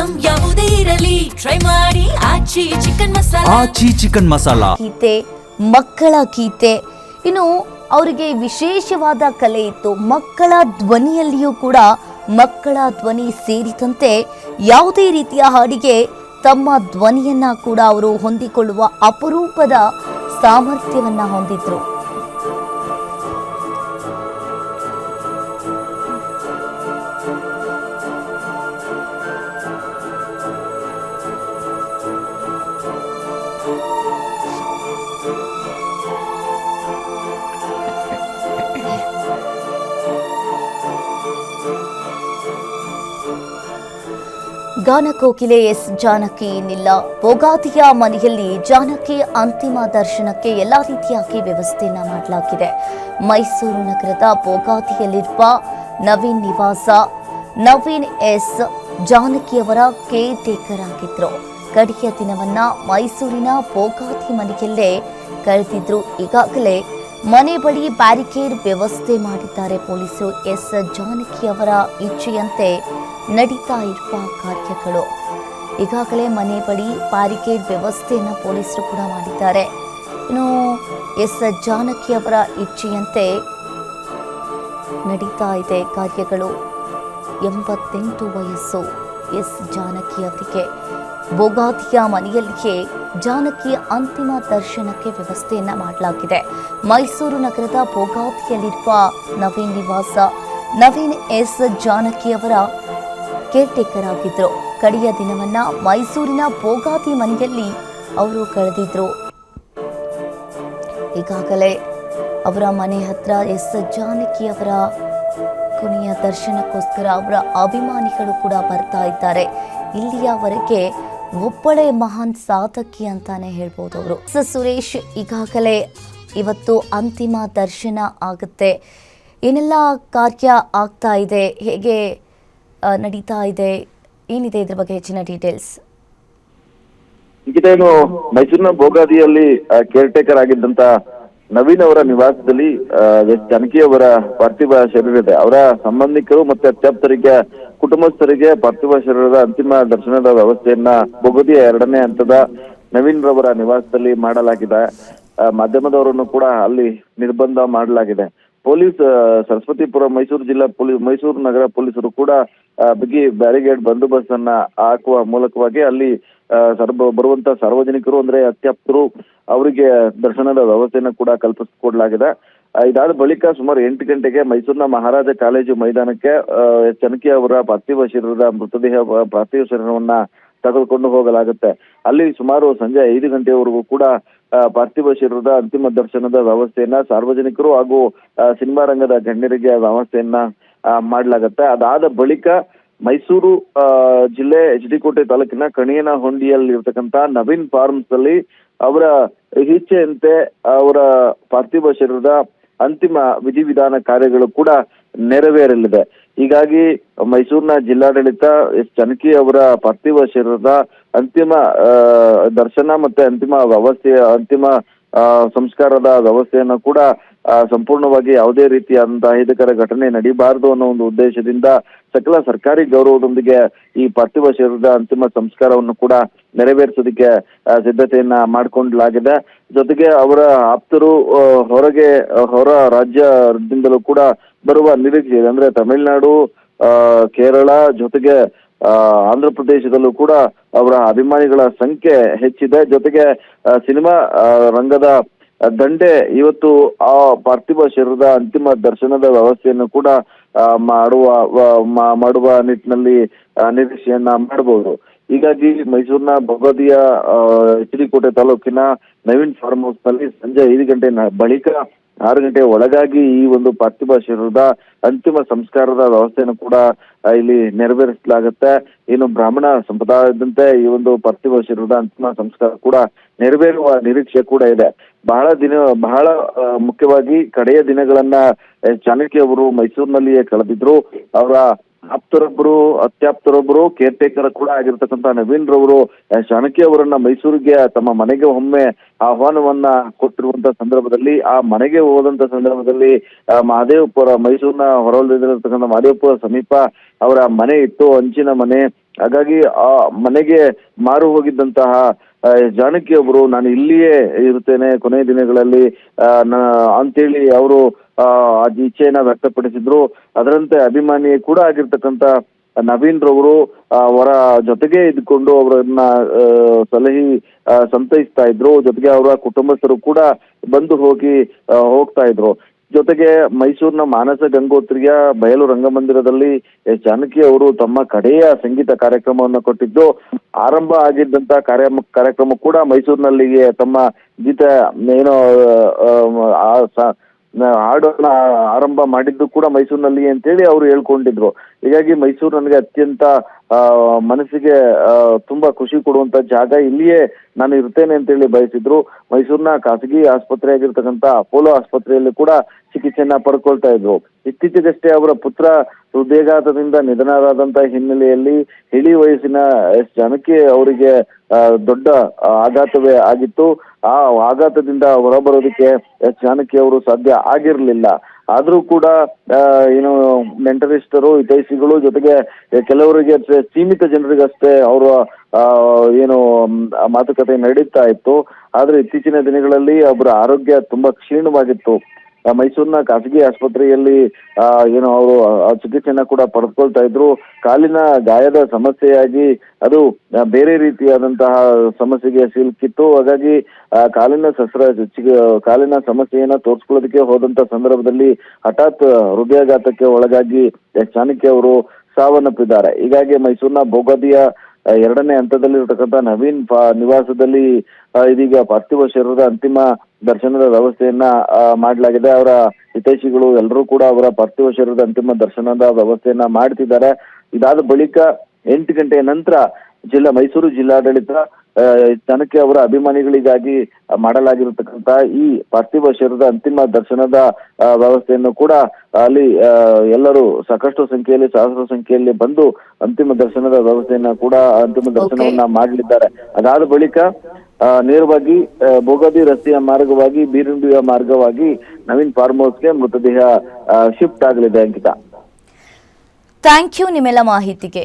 Item ಯಾವುದೇ ಇರಲಿ try ಮಾಡಿ ಆಚಿ ಚಿಕನ್ ಮಸಾಲಾ ಗೀತೆ, ಮಕ್ಕಳ ಗೀತೆ, ಇನ್ನು ಅವರಿಗೆ ವಿಶೇಷವಾದ ಕಲೆ ಇತ್ತು. ಮಕ್ಕಳ ಧ್ವನಿಯಲ್ಲಿಯೂ ಕೂಡ ಮಕ್ಕಳ ಧ್ವನಿ ಸೇರಿದಂತೆ ಯಾವುದೇ ರೀತಿಯ ಹಾಡಿಗೆ ತಮ್ಮ ಧ್ವನಿಯನ್ನ ಕೂಡ ಅವರು ಹೊಂದಿಕೊಳ್ಳುವ ಅಪರೂಪದ ಸಾಮರ್ಥ್ಯವನ್ನ ಹೊಂದಿದ್ರು. ಗಾನಕೋಕಿಲೆ ಎಸ್ ಜಾನಕಿ ಇನ್ನಿಲ್ಲ. ಭೋಗಾದಿಯ ಮನೆಯಲ್ಲಿ ಜಾನಕಿ ಅಂತಿಮ ದರ್ಶನಕ್ಕೆ ಎಲ್ಲ ರೀತಿಯಾಗಿ ವ್ಯವಸ್ಥೆಯನ್ನ ಮಾಡಲಾಗಿದೆ. ಮೈಸೂರು ನಗರದ ಭೋಗಾದಿಯಲ್ಲಿರುವ ನವೀನ್ ನಿವಾಸ ನವೀನ್ ಎಸ್ ಜಾನಕಿಯವರ ಕೇರ್ ಟೇಕರ್ ಆಗಿದ್ರು. ಕಡೆಯ ದಿನವನ್ನ ಮೈಸೂರಿನ ಭೋಗಾದಿ ಮನೆಯಲ್ಲೇ ಕಳೆದಿದ್ರು. ಈಗಾಗಲೇ ಮನೆ ಬಳಿ ಬ್ಯಾರಿಕೇಡ್ ವ್ಯವಸ್ಥೆ ಮಾಡಿದ್ದಾರೆ ಪೊಲೀಸರು. ಎಸ್ ಜಾನಕಿಯವರ ಇಚ್ಛೆಯಂತೆ ನಡೀತಾ ಇರುವ ಕಾರ್ಯಗಳು. ಈಗಾಗಲೇ ಮನೆ ಬಳಿ ಬ್ಯಾರಿಕೇಡ್ ವ್ಯವಸ್ಥೆಯನ್ನು ಪೊಲೀಸರು ಕೂಡ ಮಾಡಿದ್ದಾರೆ. ಇನ್ನು ಎಸ್ ಜಾನಕಿಯವರ ಇಚ್ಛೆಯಂತೆ ನಡೀತಾ ಇದೆ ಕಾರ್ಯಗಳು. 88 ವಯಸ್ಸು ಎಸ್ ಜಾನಕಿ ಅವರಿಗೆ. ಭೋಗಾದಿಯ ಮನೆಯಲ್ಲಿಯೇ ಜಾನಕಿಯ ಅಂತಿಮ ದರ್ಶನಕ್ಕೆ ವ್ಯವಸ್ಥೆಯನ್ನ ಮಾಡಲಾಗಿದೆ. ಮೈಸೂರು ನಗರದ ಭೋಗಾದಿಯಲ್ಲಿರುವ ನವೀನ್ ನಿವಾಸ ನವೀನ್ ಎಸ್ ಜಾನಕಿಯವರ ಕೇರ್ ಟೇಕರ್ ಆಗಿದ್ರು. ಕಡೆಯ ದಿನವನ್ನ ಮೈಸೂರಿನ ಭೋಗಾದಿ ಮನೆಯಲ್ಲಿ ಅವರು ಕಳೆದಿದ್ರು. ಈಗಾಗಲೇ ಅವರ ಮನೆ ಹತ್ರ ಎಸ್ ಜಾನಕಿಯವರ ಕೊನೆಯ ದರ್ಶನಕ್ಕೋಸ್ಕರ ಅವರ ಅಭಿಮಾನಿಗಳು ಕೂಡ ಬರ್ತಾ ಇದ್ದಾರೆ. ಇಲ್ಲಿಯವರೆಗೆ ಒಬ್ಬಳೆ ಮಹಾನ್ ಸಾಧಕಿ ಅಂತಾನೆ ಹೇಳ್ಬೋದು ಅವರು. ಸುರೇಶ್, ಈಗಾಗಲೇ ಇವತ್ತು ಅಂತಿಮ ದರ್ಶನ ಆಗುತ್ತೆ. ಏನೆಲ್ಲ ಕಾರ್ಯ ಆಗ್ತಾ ಇದೆ, ಹೇಗೆ ನಡೀತಾ ಇದೆ, ಏನಿದೆ ಇದ್ರ ಬಗ್ಗೆ ಹೆಚ್ಚಿನ ಡೀಟೇಲ್ಸ್? ಏನು ಮೈಸೂರಿನ ಭೋಗಾದಿಯಲ್ಲಿ ಕೇರ್ ಟೇಕರ್ ಆಗಿದ್ದಂತ ನವೀನ್ ಅವರ ನಿವಾಸದಲ್ಲಿ ಜಾನಕಿ ಅವರ ಪಾರ್ಥಿವ ಶರೀರವಿದೆ. ಅವರ ಸಂಬಂಧಿಕರು ಮತ್ತೆ ಅತ್ಯಾಪ್ತರಿಗೆ, ಕುಟುಂಬಸ್ಥರಿಗೆ ಪಾರ್ಥಿವ ಶರೀರದ ಅಂತಿಮ ದರ್ಶನದ ವ್ಯವಸ್ಥೆಯನ್ನ ಭೋಗಾದಿಯ 2ನೇ ಹಂತದ ನವೀನ್ ರವರ ನಿವಾಸದಲ್ಲಿ ಮಾಡಲಾಗಿದೆ. ಮಾಧ್ಯಮದವರನ್ನು ಕೂಡ ಅಲ್ಲಿ ನಿರ್ಬಂಧ ಮಾಡಲಾಗಿದೆ. ಪೊಲೀಸ್ ಸರಸ್ವತಿಪುರ ಮೈಸೂರು ಜಿಲ್ಲಾ ಮೈಸೂರು ನಗರ ಪೊಲೀಸರು ಕೂಡ ಬಿಗಿ ಬ್ಯಾರಿಗೇಡ್ ಬಂದೋಬಸ್ತ್ ಅನ್ನ ಹಾಕುವ ಮೂಲಕವಾಗಿ ಅಲ್ಲಿ ಬರುವಂತ ಸಾರ್ವಜನಿಕರು ಅಂದ್ರೆ ಅತ್ಯಾಪ್ತರು ಅವರಿಗೆ ದರ್ಶನದ ವ್ಯವಸ್ಥೆಯನ್ನು ಕೂಡ ಕಲ್ಪಿಸಿಕೊಡಲಾಗಿದೆ. ಇದಾದ ಬಳಿಕ ಸುಮಾರು 8 ಗಂಟೆಗೆ ಮೈಸೂರಿನ ಮಹಾರಾಜ ಕಾಲೇಜು ಮೈದಾನಕ್ಕೆ ಜಾನಕಿ ಅವರ ಪಾರ್ಥಿವ ಶರೀರವನ್ನ ತೆಗೆದುಕೊಂಡು ಹೋಗಲಾಗುತ್ತೆ. ಅಲ್ಲಿ ಸುಮಾರು ಸಂಜೆ 5 ಗಂಟೆಯವರೆಗೂ ಕೂಡ ಪಾರ್ಥಿವ ಶರೀರದ ಅಂತಿಮ ದರ್ಶನದ ವ್ಯವಸ್ಥೆಯನ್ನ ಸಾರ್ವಜನಿಕರು ಹಾಗೂ ಸಿನಿಮಾ ರಂಗದ ಗಣ್ಯರಿಗೆ ವ್ಯವಸ್ಥೆಯನ್ನ ಮಾಡಲಾಗುತ್ತೆ. ಅದಾದ ಬಳಿಕ ಮೈಸೂರು ಜಿಲ್ಲೆ HD ಕೋಟೆ ತಾಲೂಕಿನ ಕಣಿಯನಹೊಂಡಿಯಲ್ಲಿ ಇರ್ತಕ್ಕಂಥ ನವೀನ್ ಫಾರ್ಮ್ಸ್ ಅಲ್ಲಿ ಅವರ ಇಚ್ಛೆಯಂತೆ ಅವರ ಪಾರ್ಥಿವ ಶರೀರದ ಅಂತಿಮ ವಿಧಿವಿಧಾನ ಕಾರ್ಯಗಳು ಕೂಡ ನೆರವೇರಲಿದೆ. ಹೀಗಾಗಿ ಮೈಸೂರಿನ ಜಿಲ್ಲಾಡಳಿತ ಎಸ್ ಜಾನಕಿ ಅವರ ಪಾರ್ಥಿವ ಶರೀರದ ಅಂತಿಮ ದರ್ಶನ ಮತ್ತೆ ಅಂತಿಮ ಸಂಸ್ಕಾರದ ವ್ಯವಸ್ಥೆಯನ್ನು ಕೂಡ ಸಂಪೂರ್ಣವಾಗಿ ಯಾವುದೇ ರೀತಿಯಾದಂತಹ ಅಹಿತಕರ ಘಟನೆ ನಡೀಬಾರದು ಅನ್ನೋ ಒಂದು ಉದ್ದೇಶದಿಂದ ಸಕಲ ಸರ್ಕಾರಿ ಗೌರವದೊಂದಿಗೆ ಈ ಪಾರ್ಥಿವ ಶರೀರದ ಅಂತಿಮ ಸಂಸ್ಕಾರವನ್ನು ಕೂಡ ನೆರವೇರಿಸೋದಕ್ಕೆ ಸಿದ್ಧತೆಯನ್ನ ಮಾಡಿಕೊಳ್ಳಲಾಗಿದೆ. ಜೊತೆಗೆ ಅವರ ಆಪ್ತರು ಹೊರ ರಾಜ್ಯದಿಂದಲೂ ಕೂಡ ಬರುವ ನಿರೀಕ್ಷೆ ಇದೆ. ಅಂದ್ರೆ ತಮಿಳುನಾಡು, ಕೇರಳ ಜೊತೆಗೆ ಆಂಧ್ರ ಪ್ರದೇಶದಲ್ಲೂ ಕೂಡ ಅವರ ಅಭಿಮಾನಿಗಳ ಸಂಖ್ಯೆ ಹೆಚ್ಚಿದೆ. ಜೊತೆಗೆ ಸಿನಿಮಾ ರಂಗದ ದಂಡೆ ಇವತ್ತು ಆ ಪಾರ್ಥಿವ ಶರೀರದ ಅಂತಿಮ ದರ್ಶನದ ವ್ಯವಸ್ಥೆಯನ್ನು ಕೂಡ ಮಾಡುವ ನಿಟ್ಟಿನಲ್ಲಿ ನಿರೀಕ್ಷೆಯನ್ನ ಮಾಡಬಹುದು. ಹೀಗಾಗಿ ಮೈಸೂರಿನ ಭೋಗಾದಿಯ HD ಕೋಟೆ ತಾಲೂಕಿನ ನವೀನ್ ಫಾರ್ಮ್ ಹೌಸ್ ನಲ್ಲಿ ಸಂಜೆ 5 ಗಂಟೆ ಬಳಿಕ 6 ಗಂಟೆ ಒಳಗಾಗಿ ಈ ಒಂದು ಪಾರ್ಥಿವ ಶರೀರದ ಅಂತಿಮ ಸಂಸ್ಕಾರದ ವ್ಯವಸ್ಥೆಯನ್ನು ಕೂಡ ಇಲ್ಲಿ ನೆರವೇರಿಸಲಾಗುತ್ತೆ. ಇನ್ನು ಬ್ರಾಹ್ಮಣ ಸಂಪ್ರದಾಯದಂತೆ ಈ ಒಂದು ಪಾರ್ಥಿವ ಶರೀರದ ಅಂತಿಮ ಸಂಸ್ಕಾರ ಕೂಡ ನೆರವೇರುವ ನಿರೀಕ್ಷೆ ಕೂಡ ಇದೆ. ಬಹಳ ಮುಖ್ಯವಾಗಿ ಕಡೆಯ ದಿನಗಳನ್ನ ಜಾನಕಿ ಅವರು ಮೈಸೂರಿನಲ್ಲಿಯೇ ಕಳೆದಿದ್ರು. ಅವರ ಅತ್ಯಾಪ್ತರೊಬ್ಬರು ಕೇರ್ ಟೇಕರ್ ಕೂಡ ಆಗಿರ್ತಕ್ಕಂಥ ನವೀನ್ ರವರು ಜಾನಕಿ ಅವರನ್ನ ಮೈಸೂರಿಗೆ ತಮ್ಮ ಮನೆಗೆ ಒಮ್ಮೆ ಆಹ್ವಾನವನ್ನ ಕೊಟ್ಟಿರುವಂತ ಸಂದರ್ಭದಲ್ಲಿ ಆ ಮನೆಗೆ ಹೋದಂತ ಸಂದರ್ಭದಲ್ಲಿ ಮಹದೇವಪುರ, ಮೈಸೂರಿನ ಹೊರವಲಯದಲ್ಲಿರ್ತಕ್ಕಂಥ ಮಹದೇವಪುರ ಸಮೀಪ ಅವರ ಮನೆ ಇತ್ತು. ಹಂಚಿನ ಮನೆ. ಹಾಗಾಗಿ ಆ ಮನೆಗೆ ಮಾರು ಹೋಗಿದ್ದಂತಹ ಜಾನಕಿ ಒಬ್ರು ನಾನು ಇಲ್ಲಿಯೇ ಇರುತ್ತೇನೆ ಕೊನೆಯ ದಿನಗಳಲ್ಲಿ ಅಂತೇಳಿ ಅವರು ಇಚ್ಛೆಯನ್ನ ವ್ಯಕ್ತಪಡಿಸಿದ್ರು. ಅದರಂತೆ ಅಭಿಮಾನಿ ಕೂಡ ಆಗಿರ್ತಕ್ಕಂಥ ನವೀನ್ ರವರು ಅವರ ಜೊತೆಗೆ ಇದ್ಕೊಂಡು ಅವರನ್ನ ಸಲಹಿ ಸಂತೈಸ್ತಾ ಇದ್ರು. ಜೊತೆಗೆ ಅವರ ಕುಟುಂಬಸ್ಥರು ಕೂಡ ಬಂದು ಹೋಗ್ತಾ ಇದ್ರು. ಜೊತೆಗೆ ಮೈಸೂರಿನ ಮಾನಸ ಗಂಗೋತ್ರಿಯ ಬಯಲು ರಂಗಮಂದಿರದಲ್ಲಿ ಜಾನಕಿ ಅವರು ತಮ್ಮ ಕಡೆಯ ಸಂಗೀತ ಕಾರ್ಯಕ್ರಮವನ್ನು ಕೊಟ್ಟಿದ್ದು. ಆರಂಭ ಆಗಿದ್ದಂತ ಕಾರ್ಯಕ್ರಮ ಕೂಡ ಮೈಸೂರಿನಲ್ಲಿಗೆ ತಮ್ಮ ಗೀತ ಏನೋ ಹಾಡನ್ನ ಆರಂಭ ಮಾಡಿದ್ದು ಕೂಡ ಮೈಸೂರಿನಲ್ಲಿ ಅಂತೇಳಿ ಅವರು ಹೇಳ್ಕೊಂಡಿದ್ರು. ಹೀಗಾಗಿ ಮೈಸೂರು ನನಗೆ ಅತ್ಯಂತ ಮನಸ್ಸಿಗೆ ತುಂಬಾ ಖುಷಿ ಕೊಡುವಂತ ಜಾಗ, ಇಲ್ಲಿಯೇ ನಾನು ಇರ್ತೇನೆ ಅಂತೇಳಿ ಬಯಸಿದ್ರು. ಮೈಸೂರಿನ ಖಾಸಗಿ ಆಸ್ಪತ್ರೆ ಆಗಿರ್ತಕ್ಕಂಥ ಅಪೋಲೋ ಆಸ್ಪತ್ರೆಯಲ್ಲಿ ಕೂಡ ಚಿಕಿತ್ಸೆಯನ್ನ ಪಡ್ಕೊಳ್ತಾ ಇದ್ರು. ಇತ್ತೀಚೆಗಷ್ಟೇ ಅವರ ಪುತ್ರ ಹೃದಯಾಘಾತದಿಂದ ನಿಧನರಾದಂತ ಹಿನ್ನೆಲೆಯಲ್ಲಿ ಇಳಿ ವಯಸ್ಸಿನ ಜಾನಕಿ ಅವರಿಗೆ ದೊಡ್ಡ ಆಘಾತವೇ ಆಗಿತ್ತು. ಆ ಆಘಾತದಿಂದ ಹೊರಬರೋದಕ್ಕೆ ಜಾನಕಿ ಅವರು ಸಾಧ್ಯ ಆಗಿರ್ಲಿಲ್ಲ. ಆದ್ರೂ ಕೂಡ ಏನು ನೆಂಟರಿಷ್ಟರು, ಹಿತೈಷಿಗಳು, ಜೊತೆಗೆ ಕೆಲವರಿಗೆ ಸೀಮಿತ ಜನರಿಗಷ್ಟೇ ಅವರು ಏನು ಮಾತುಕತೆ ನಡೀತಾ ಇತ್ತು. ಆದ್ರೆ ಇತ್ತೀಚಿನ ದಿನಗಳಲ್ಲಿ ಅವರ ಆರೋಗ್ಯ ತುಂಬಾ ಕ್ಷೀಣವಾಗಿತ್ತು. ಮೈಸೂರಿನ ಖಾಸಗಿ ಆಸ್ಪತ್ರೆಯಲ್ಲಿ ಏನು ಅವರು ಚಿಕಿತ್ಸೆಯನ್ನ ಕೂಡ ಪಡೆದುಕೊಳ್ತಾ ಇದ್ರು. ಕಾಲಿನ ಗಾಯದ ಸಮಸ್ಯೆಯಾಗಿ ಅದು ಬೇರೆ ರೀತಿಯಾದಂತಹ ಸಮಸ್ಯೆಗೆ ಸಿಲುಕಿತ್ತು. ಹಾಗಾಗಿ ಕಾಲಿನ ಸಮಸ್ಯೆಯನ್ನ ತೋರಿಸ್ಕೊಳ್ಳೋದಕ್ಕೆ ಹೋದಂತ ಸಂದರ್ಭದಲ್ಲಿ ಹಠಾತ್ ಹೃದಯಾಘಾತಕ್ಕೆ ಒಳಗಾಗಿ ಜಾನಕಿ ಅವರು ಸಾವನ್ನಪ್ಪಿದ್ದಾರೆ. ಹೀಗಾಗಿ ಮೈಸೂರಿನ ಭೋಗಾದಿಯ 2ನೇ ಹಂತದಲ್ಲಿರ್ತಕ್ಕಂಥ ನವೀನ್ ನಿವಾಸದಲ್ಲಿ ಇದೀಗ ಪಾರ್ಥಿವ ಶರೀರದ ಅಂತಿಮ ದರ್ಶನದ ವ್ಯವಸ್ಥೆಯನ್ನ ಮಾಡಲಾಗಿದೆ. ಅವರ ಹಿತೈಷಿಗಳು ಎಲ್ಲರೂ ಕೂಡ ಅವರ ಪಾರ್ಥಿವ ಶರೀರದ ಅಂತಿಮ ದರ್ಶನದ ವ್ಯವಸ್ಥೆಯನ್ನ ಮಾಡ್ತಿದ್ದಾರೆ. ಇದಾದ ಬಳಿಕ 8 ಗಂಟೆಯ ನಂತರ ಮೈಸೂರು ಜಿಲ್ಲಾಡಳಿತ ಜಾನಕಿ ಅವರ ಅಭಿಮಾನಿಗಳಿಗಾಗಿ ಮಾಡಲಾಗಿರತಕ್ಕಂತ ಈ ಪಾರ್ಥಿವ ಶರೀರದ ಅಂತಿಮ ದರ್ಶನದ ವ್ಯವಸ್ಥೆಯನ್ನು ಕೂಡ ಅಲ್ಲಿ ಎಲ್ಲರೂ ಸಾಕಷ್ಟು ಸಂಖ್ಯೆಯಲ್ಲಿ, ಸಹಸ್ರ ಸಂಖ್ಯೆಯಲ್ಲಿ ಬಂದು ಅಂತಿಮ ದರ್ಶನದ ದರ್ಶನವನ್ನ ಮಾಡಲಿದ್ದಾರೆ. ಅದಾದ ಬಳಿಕ ನೇರವಾಗಿ ಭೋಗಾದಿ ರಸ್ತೆಯ ಮಾರ್ಗವಾಗಿ ಬೀರಂಡಿಯ ಮಾರ್ಗವಾಗಿ ನವೀನ್ ಫಾರ್ಮ್ ಹೌಸ್ಗೆ ಮೃತದೇಹ ಶಿಫ್ಟ್ ಆಗಲಿದೆ. ಅಂಕಿತಾ, ಥ್ಯಾಂಕ್ ಯು ನಿಮ್ಮೆಲ್ಲ ಮಾಹಿತಿಗೆ.